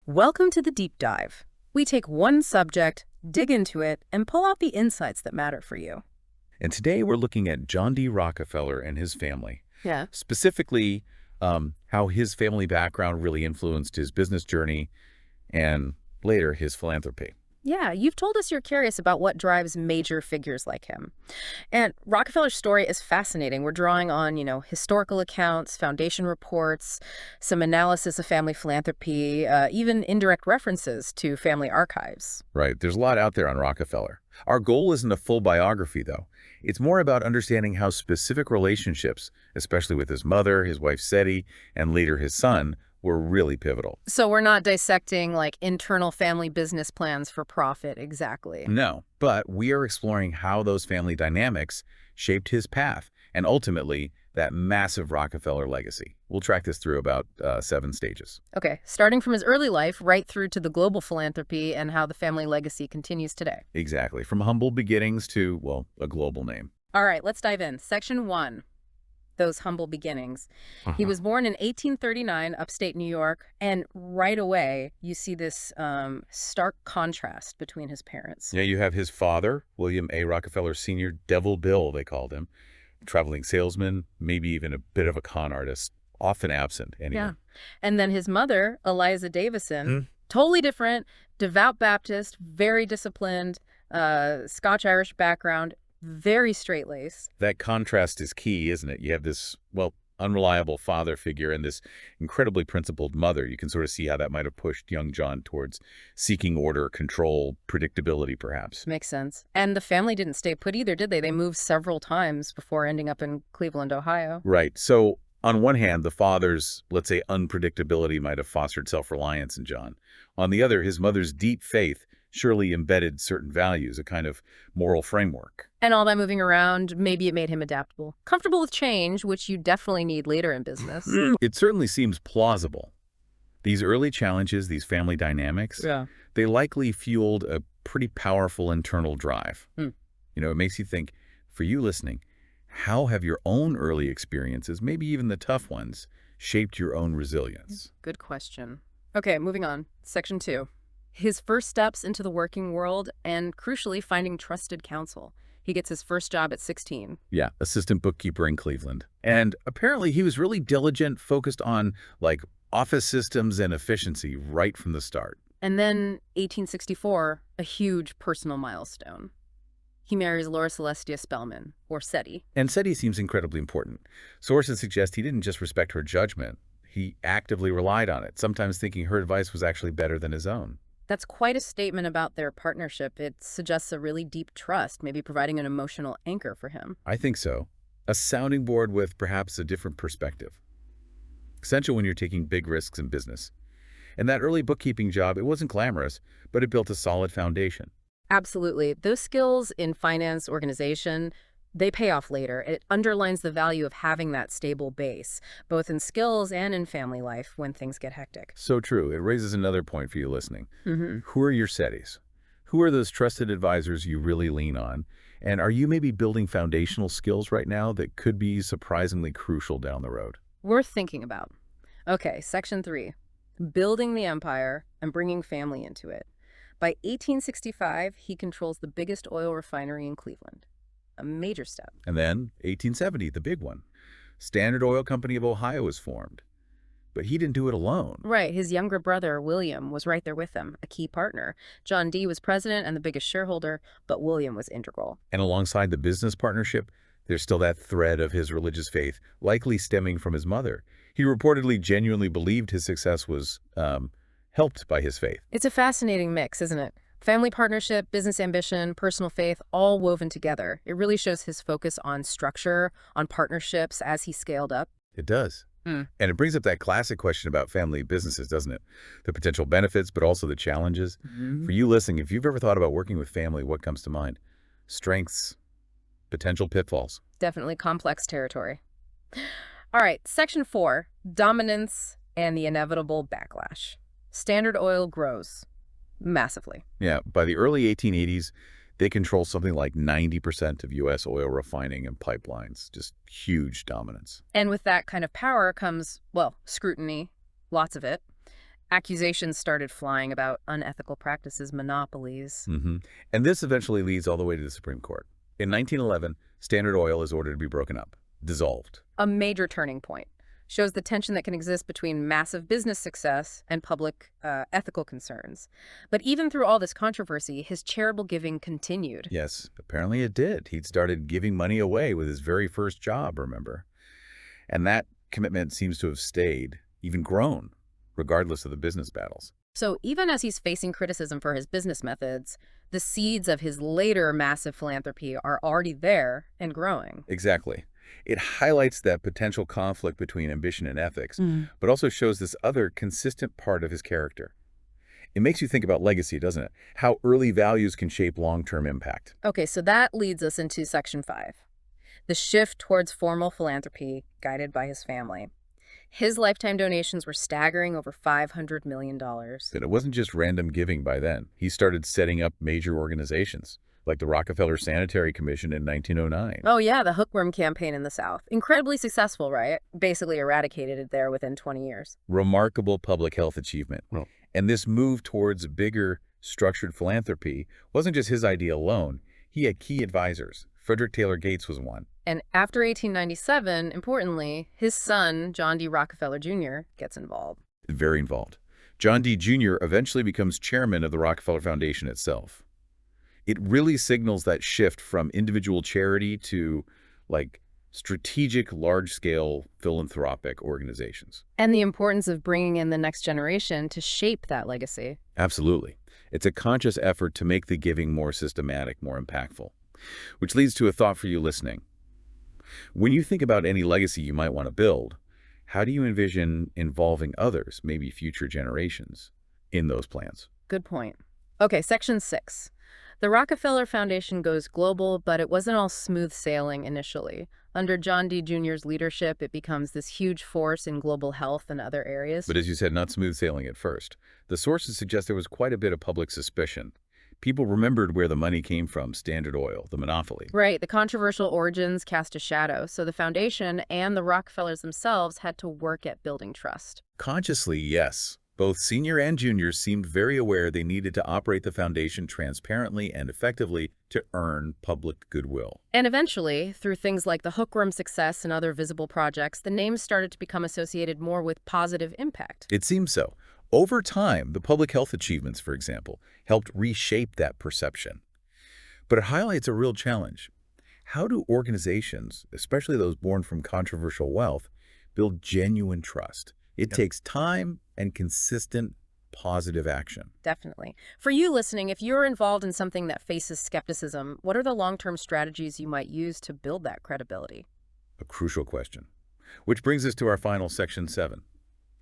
Welcome to the Deep Dive. We take one subject, dig into it, and pull out the insights that matter for you. And today we're looking at John D. Rockefeller and his family, Yeah. specifically how his family background really influenced his business journey and later his philanthropy. Yeah, you've told us you're curious about what drives major figures like him. And Rockefeller's story is fascinating. We're drawing on, historical accounts, foundation reports, some analysis of family philanthropy, even indirect references to family archives. Right, there's a lot out there on Rockefeller. Our goal isn't a full biography, though. It's more about understanding how specific relationships, especially with his mother, his wife Seti, and later his son, were really pivotal. So we're not dissecting like internal family business plans for profit exactly. No, but we are exploring how those family dynamics shaped his path and ultimately that massive Rockefeller legacy. We'll track this through about 7 stages. Okay, starting from his early life right through to the global philanthropy and how the family legacy continues today. Exactly, from humble beginnings to, well, a global name. All right, let's dive in. Section 1. Those humble beginnings. He was born in 1839, upstate New York, and right away you see this stark contrast between his parents. Yeah, you have his father, William A. Rockefeller Sr., Devil Bill, they called him, traveling salesman, maybe even a bit of a con artist, often absent anyway. Yeah. And then his mother, Eliza Davison, totally different, devout Baptist, very disciplined, Scotch-Irish background, very straight-laced. That contrast is key, isn't it? You have this, well, unreliable father figure and this incredibly principled mother. You can sort of see how that might have pushed young John towards seeking order, control, predictability, perhaps. Makes sense. And the family didn't stay put either, did they? They moved several times before ending up in Cleveland, Ohio. Right. So on one hand, the father's, let's say, unpredictability might have fostered self-reliance in John. On the other, his mother's deep faith surely embedded certain values, a kind of moral framework. And all that moving around, maybe it made him adaptable. Comfortable with change, which you definitely need later in business. It certainly seems plausible. These early challenges, these family dynamics, they likely fueled a pretty powerful internal drive. You know, it makes you think, for you listening, how have your own early experiences, maybe even the tough ones, shaped your own resilience? Good question. Okay, moving on. Section 2. His first steps into the working world and, crucially, finding trusted counsel. He gets his first job at 16. Yeah, assistant bookkeeper in Cleveland. And apparently he was really diligent, focused on, like, office systems and efficiency right from the start. And then 1864, a huge personal milestone. He marries Laura Celestia Spellman, or Seti. And Seti seems incredibly important. Sources suggest he didn't just respect her judgment. He actively relied on it, sometimes thinking her advice was actually better than his own. That's quite a statement about their partnership. It suggests a really deep trust, maybe providing an emotional anchor for him. I think so. A sounding board with perhaps a different perspective. Essential when you're taking big risks in business. And that early bookkeeping job, it wasn't glamorous, but it built a solid foundation. Absolutely. Those skills in finance, organization, they pay off later. It underlines the value of having that stable base, both in skills and in family life when things get hectic. So true. It raises another point for you listening. Who are your Setis? Who are those trusted advisors you really lean on? And are you maybe building foundational skills right now that could be surprisingly crucial down the road? Worth thinking about. Okay, section 3. Building the empire and bringing family into it. By 1865, he controls the biggest oil refinery in Cleveland. A major step. And then 1870, the big one. Standard Oil Company of Ohio is formed. But he didn't do it alone. Right. His younger brother, William, was right there with him, a key partner. John D. was president and the biggest shareholder, but William was integral. And alongside the business partnership, there's still that thread of his religious faith, likely stemming from his mother. He reportedly genuinely believed his success was helped by his faith. It's a fascinating mix, isn't it? Family partnership, business ambition, personal faith, all woven together. It really shows his focus on structure, on partnerships as he scaled up. It does. And it brings up that classic question about family businesses, doesn't it? The potential benefits, but also the challenges. For you listening, if you've ever thought about working with family, what comes to mind? Strengths, potential pitfalls. Definitely complex territory. All right, section 4, dominance and the inevitable backlash. Standard Oil grows massively. Yeah, by the early 1880s, they control something like 90% of U.S. oil refining and pipelines. Just huge dominance. And with that kind of power comes, well, scrutiny, lots of it. Accusations started flying about unethical practices, monopolies. And this eventually leads all the way to the Supreme Court. In 1911, Standard Oil is ordered to be broken up, dissolved. A major turning point. Shows the tension that can exist between massive business success and public ethical concerns. But even through all this controversy, his charitable giving continued. Yes, apparently it did. He'd started giving money away with his very first job, remember? And that commitment seems to have stayed, even grown, regardless of the business battles. So even as he's facing criticism for his business methods, the seeds of his later massive philanthropy are already there and growing. Exactly. It highlights that potential conflict between ambition and ethics, but also shows this other consistent part of his character. It makes you think about legacy, doesn't it? How early values can shape long-term impact. Okay, so that leads us into Section 5. The shift towards formal philanthropy guided by his family. His lifetime donations were staggering, over $500 million. And it wasn't just random giving by then. He started setting up major organizations, like the Rockefeller Sanitary Commission in 1909. Oh yeah, the hookworm campaign in the South. Incredibly successful, right? Basically eradicated it there within 20 years. Remarkable public health achievement. Well, and this move towards bigger, structured philanthropy wasn't just his idea alone. He had key advisors. Frederick Taylor Gates was one. And after 1897, importantly, his son, John D. Rockefeller Jr., gets involved. Very involved. John D. Jr. eventually becomes chairman of the Rockefeller Foundation itself. It really signals that shift from individual charity to, like, strategic, large-scale philanthropic organizations. And the importance of bringing in the next generation to shape that legacy. Absolutely. It's a conscious effort to make the giving more systematic, more impactful. Which leads to a thought for you listening. When you think about any legacy you might want to build, how do you envision involving others, maybe future generations, in those plans? Good point. Okay, Section 6. The Rockefeller Foundation goes global, but it wasn't all smooth sailing initially. Under John D. Jr.'s leadership, it becomes this huge force in global health and other areas. But as you said, not smooth sailing at first. The sources suggest there was quite a bit of public suspicion. People remembered where the money came from, Standard Oil, the monopoly. Right, the controversial origins cast a shadow, so the foundation and the Rockefellers themselves had to work at building trust. Consciously, yes. Both senior and juniors seemed very aware they needed to operate the foundation transparently and effectively to earn public goodwill. And eventually, through things like the hookworm success and other visible projects, the names started to become associated more with positive impact. It seems so. Over time, the public health achievements, for example, helped reshape that perception. But it highlights a real challenge. How do organizations, especially those born from controversial wealth, build genuine trust? It takes time and consistent positive action. Definitely. For you listening, if you're involved in something that faces skepticism, what are the long-term strategies you might use to build that credibility? A crucial question. Which brings us to our final Section 7,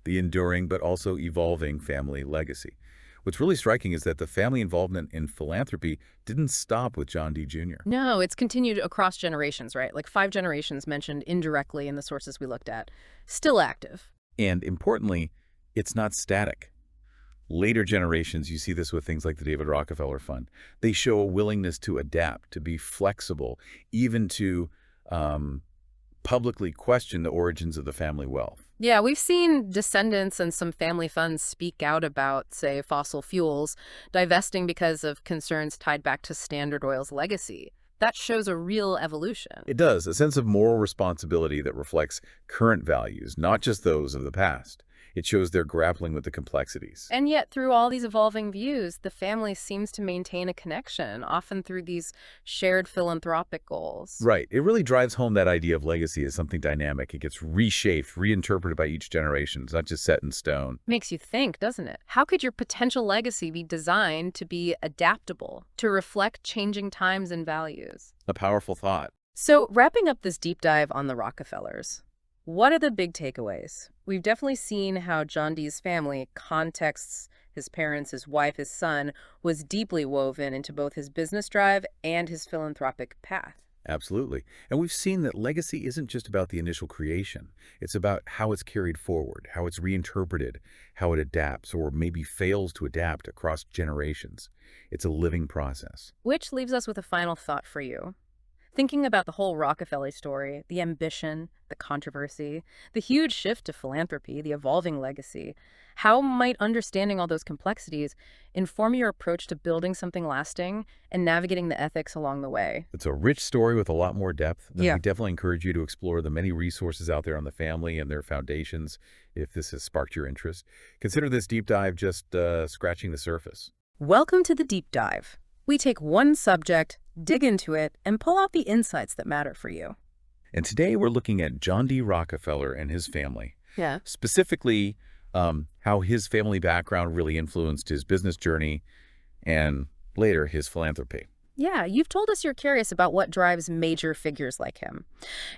the enduring but also evolving family legacy. What's really striking is that the family involvement in philanthropy didn't stop with John D. Jr. No, it's continued across generations, right? Like 5 generations mentioned indirectly in the sources we looked at. Still active. And importantly, it's not static. Later generations, you see this with things like the David Rockefeller Fund. They show a willingness to adapt, to be flexible, even to publicly question the origins of the family wealth. Yeah, we've seen descendants and some family funds speak out about, say, fossil fuels, divesting because of concerns tied back to Standard Oil's legacy. That shows a real evolution. It does, a sense of moral responsibility that reflects current values, not just those of the past. It shows they're grappling with the complexities. And yet, through all these evolving views, the family seems to maintain a connection, often through these shared philanthropic goals. Right. It really drives home that idea of legacy as something dynamic. It gets reshaped, reinterpreted by each generation. It's not just set in stone. Makes you think, doesn't it? How could your potential legacy be designed to be adaptable, to reflect changing times and values? A powerful thought. So, wrapping up this deep dive on the Rockefellers, what are the big takeaways? We've definitely seen how John D's family, contexts, his parents, his wife, his son, was deeply woven into both his business drive and his philanthropic path. Absolutely. And we've seen that legacy isn't just about the initial creation. It's about how it's carried forward, how it's reinterpreted, how it adapts or maybe fails to adapt across generations. It's a living process. Which leaves us with a final thought for you. Thinking about the whole Rockefeller story, the ambition, the controversy, the huge shift to philanthropy, the evolving legacy, how might understanding all those complexities inform your approach to building something lasting and navigating the ethics along the way? It's a rich story with a lot more depth. And Yeah. we definitely encourage you to explore the many resources out there on the family and their foundations if this has sparked your interest. Consider this deep dive just scratching the surface. Welcome to the deep dive. We take one subject, dig into it, and pull out the insights that matter for you. And today we're looking at John D. Rockefeller and his family. Yeah. Specifically, how his family background really influenced his business journey and later his philanthropy. Yeah, you've told us you're curious about what drives major figures like him.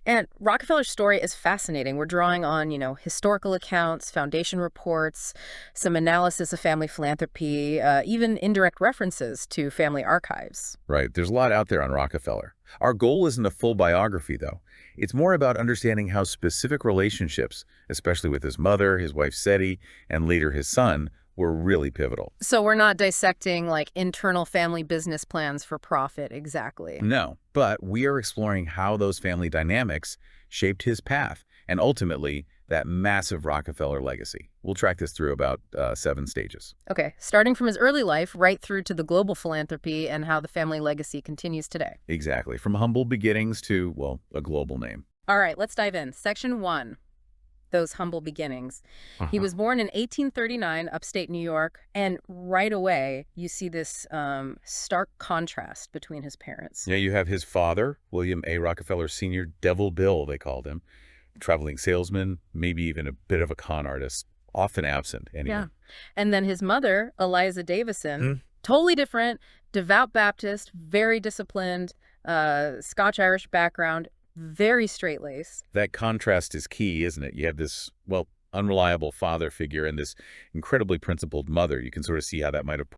And Rockefeller's story is fascinating. We're drawing on, historical accounts, foundation reports, some analysis of family philanthropy, even indirect references to family archives. Right. There's a lot out there on Rockefeller. Our goal isn't a full biography, though. It's more about understanding how specific relationships, especially with his mother, his wife Seti, and later his son, were really pivotal. So we're not dissecting like internal family business plans for profit exactly. No, but we are exploring how those family dynamics shaped his path and ultimately that massive Rockefeller legacy. We'll track this through about 7 stages. Okay, starting from his early life right through to the global philanthropy and how the family legacy continues today. Exactly. From humble beginnings to, well, a global name. All right, let's dive in. Section 1. Those humble beginnings. He was born in 1839, upstate New York, and right away you see this stark contrast between his parents. Yeah, you have his father, William A. Rockefeller Sr., Devil Bill, they called him, traveling salesman, maybe even a bit of a con artist, often absent anyway. Yeah. And then his mother, Eliza Davison, totally different, devout Baptist, very disciplined, Scotch-Irish background, very straight-laced. That contrast is key, isn't it? You have this, well, unreliable father figure and this incredibly principled mother. You can sort of see how that might have